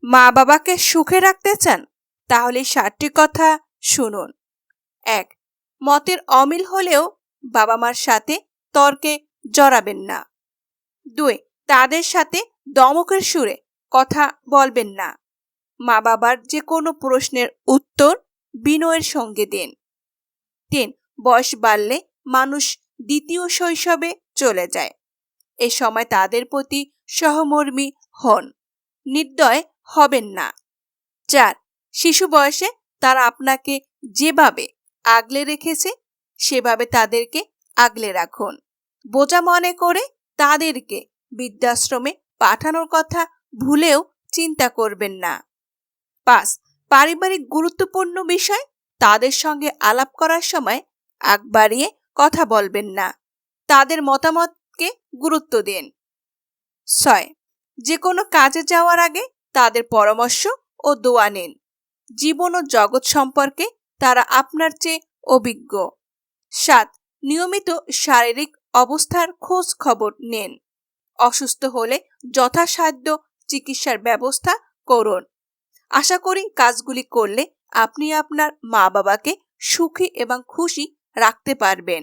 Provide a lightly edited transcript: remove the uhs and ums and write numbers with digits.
মা বাবাকে সুখে রাখতে চান? তাহলে 7টি কথা শুনুন। 1. মতের অমিল হলেও বাবা মার সাথে তর্কে জড়াবেন না। 2. তাদের সাথে দমকের সুরে কথা বলবেন না। মা বাবার যে কোনো প্রশ্নের উত্তর বিনয়ের সঙ্গে দিন। 3. বয়স বাড়লে মানুষ দ্বিতীয় শৈশবে চলে যায়। এ সময় তাদের প্রতি সহমর্মী হন, নির্দয় হবেন না। 4. শিশু বয়সে তারা আপনাকে যেভাবে আগলে রেখেছে সেভাবে তাদেরকে আগলে রাখুন। বোঝা মনে করে তাদেরকে বৃদ্ধাশ্রমে পাঠানোর কথা ভুলেও চিন্তা করবেন না। 5. পারিবারিক গুরুত্বপূর্ণ বিষয় তাদের সঙ্গে আলাপ করার সময় আগ বাড়িয়ে কথা বলবেন না। তাদের মতামতকে গুরুত্ব দিন। 6. যে কোনো কাজে যাওয়ার আগে তাদের পরামর্শ ও দোয়া নিন। জীবন ও জগৎ সম্পর্কে তারা আপনার চেয়ে অভিজ্ঞ। 7. নিয়মিত শারীরিক অবস্থার খোঁজ খবর নিন। অসুস্থ হলে যথাসাধ্য চিকিৎসার ব্যবস্থা করুন। আশা করি কাজগুলি করলে আপনি আপনার মা বাবাকে সুখী এবং খুশি রাখতে পারবেন।